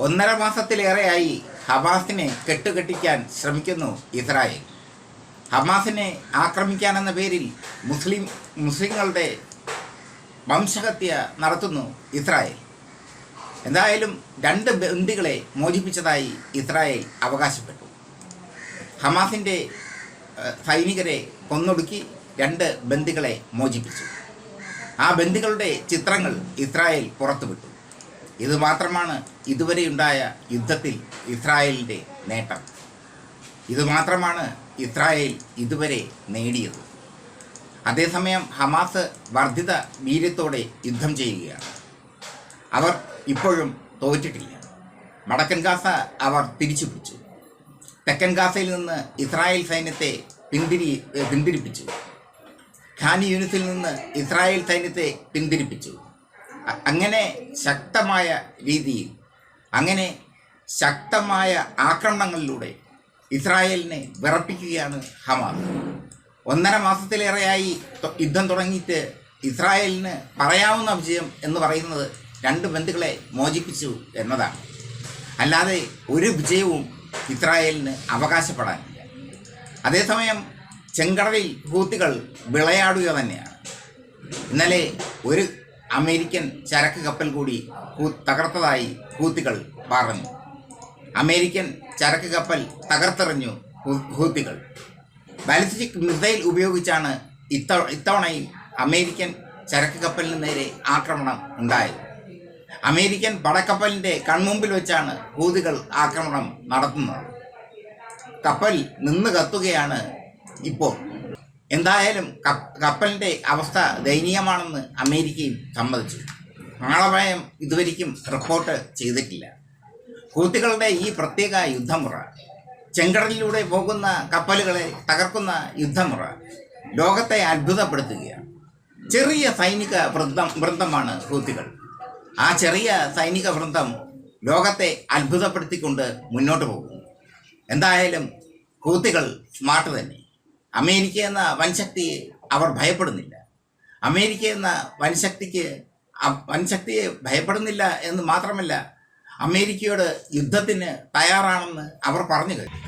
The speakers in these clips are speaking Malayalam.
ഒന്നര മാസത്തിലേറെയായി ഹമാസിനെ കെട്ടുകെട്ടിക്കാൻ ശ്രമിക്കുന്നു ഇസ്രായേൽ. ഹമാസിനെ ആക്രമിക്കാനെന്ന പേരിൽ മുസ്ലിങ്ങളുടെ വംശഹത്യ നടത്തുന്നു ഇസ്രായേൽ. എന്തായാലും 2 ബന്ദികളെ മോചിപ്പിച്ചതായി ഇസ്രായേൽ അവകാശപ്പെട്ടു. ഹമാസിൻ്റെ സൈനികരെ കൊന്നൊടുക്കി 2 ബന്ദികളെ മോചിപ്പിച്ചു. ആ ബന്ദികളുടെ ചിത്രങ്ങൾ ഇസ്രായേൽ പുറത്തുവിട്ടു. ഇതുമാത്രമാണ് ഇതുവരെയുണ്ടായ യുദ്ധത്തിൽ ഇസ്രായേലിൻ്റെ നേട്ടം. ഇതുമാത്രമാണ് ഇസ്രായേൽ ഇതുവരെ നേടിയത്. അതേസമയം ഹമാസ് വർദ്ധിത വീര്യത്തോടെ യുദ്ധം ചെയ്യുകയാണ്. അവർ ഇപ്പോഴും തോറ്റിട്ടില്ല. വടക്കൻ ഗാസ അവർ തിരിച്ചുപിടിച്ചു. തെക്കൻ ഗാസയിൽ നിന്ന് ഇസ്രായേൽ സൈന്യത്തെ പിന്തിരിപ്പിച്ചു. ഖാൻ യൂനിസിൽ നിന്ന് ഇസ്രായേൽ സൈന്യത്തെ പിന്തിരിപ്പിച്ചു. അങ്ങനെ ശക്തമായ ആക്രമണങ്ങളിലൂടെ ഇസ്രായേലിനെ വിറപ്പിക്കുകയാണ് ഹമാസ്. 1.5 മാസത്തിലേറെയായി യുദ്ധം തുടങ്ങിയിട്ട് ഇസ്രായേലിന് പറയാവുന്ന വിജയം എന്ന് പറയുന്നത് 2 ബന്ദികളെ മോചിപ്പിച്ചു എന്നതാണ്. അല്ലാതെ ഒരു വിജയവും ഇസ്രായേലിന് അവകാശപ്പെടാനില്ല. അതേസമയം ചെങ്കടലിൽ ഹൂത്തികൾ വിളയാടുക തന്നെയാണ്. ഇന്നലെ ഒരു അമേരിക്കൻ ചരക്ക് കപ്പൽ കൂടി തകർത്തതായി ഹൂത്തികൾ പറഞ്ഞു. അമേരിക്കൻ ചരക്ക് കപ്പൽ തകർത്തെറിഞ്ഞു ഹൂത്തികൾ. ബാലിസ്റ്റിക് മിസൈൽ ഉപയോഗിച്ചാണ് ഇത്തവണയും അമേരിക്കൻ ചരക്ക് കപ്പലിന് നേരെ ആക്രമണം ഉണ്ടായത്. അമേരിക്കൻ പടക്കപ്പലിൻ്റെ കൺമുമ്പിൽ വെച്ചാണ് ഹൂതികൾ ആക്രമണം നടത്തുന്നത്. കപ്പൽ നിന്ന് കത്തുകയാണ് ഇപ്പോൾ. എന്തായാലും കപ്പലിൻ്റെ അവസ്ഥ ദയനീയമാണെന്ന് അമേരിക്കയും സമ്മതിച്ചു. ആളപായം ഇതുവരെയ്ക്കും റിപ്പോർട്ട് ചെയ്തിട്ടില്ല. ഹൂത്തികളുടെ ഈ പ്രത്യേക യുദ്ധമുറ, ചെങ്കടലിലൂടെ പോകുന്ന കപ്പലുകളെ തകർക്കുന്ന യുദ്ധമുറ ലോകത്തെ അത്ഭുതപ്പെടുത്തുകയാണ്. ചെറിയ സൈനിക വൃന്ദമാണ് ഹൂത്തികൾ. ആ ചെറിയ സൈനിക വൃന്ദം ലോകത്തെ അത്ഭുതപ്പെടുത്തിക്കൊണ്ട് മുന്നോട്ട് പോകുന്നു. എന്തായാലും ഹൂത്തികൾ സ്മാർട്ട് തന്നെ. അമേരിക്ക എന്ന വൻശക്തിയെ അവർ ഭയപ്പെടുന്നില്ല. അമേരിക്ക എന്ന വൻശക്തിയെ ഭയപ്പെടുന്നില്ല എന്ന് മാത്രമല്ല, അമേരിക്കയോട് യുദ്ധത്തിന് തയ്യാറാണെന്ന് അവർ പറഞ്ഞു കഴിഞ്ഞു.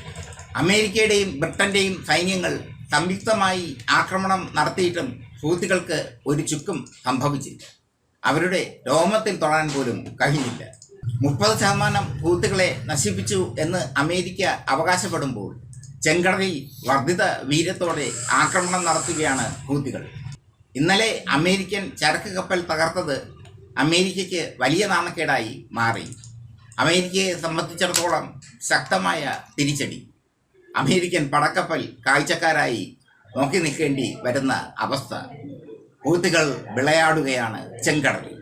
അമേരിക്കയുടെയും ബ്രിട്ടൻ്റെയും സൈന്യങ്ങൾ സംയുക്തമായി ആക്രമണം നടത്തിയിട്ടും ഹൂത്തികൾക്ക് ഒരു ചുക്കും സംഭവിച്ചില്ല. അവരുടെ രോമത്തിൽ തൊടാൻ പോലും കഴിഞ്ഞില്ല. 30% ഹൂത്തികളെ നശിപ്പിച്ചു എന്ന് അമേരിക്ക അവകാശപ്പെടുമ്പോൾ ചെങ്കടലിൽ വർദ്ധിത വീര്യത്തോടെ ആക്രമണം നടത്തുകയാണ് ഹൂത്തികൾ. ഇന്നലെ അമേരിക്കൻ ചരക്ക് കപ്പൽ തകർത്തത് അമേരിക്കയ്ക്ക് വലിയ നാണക്കേടായി മാറി. അമേരിക്കയെ സംബന്ധിച്ചിടത്തോളം ശക്തമായ തിരിച്ചടി. അമേരിക്കൻ പടക്കപ്പൽ കാഴ്ചക്കാരായി നോക്കി നിൽക്കേണ്ടി വരുന്ന അവസ്ഥ. ഹൂത്തികൾ വിളയാടുകയാണ് ചെങ്കടലിൽ.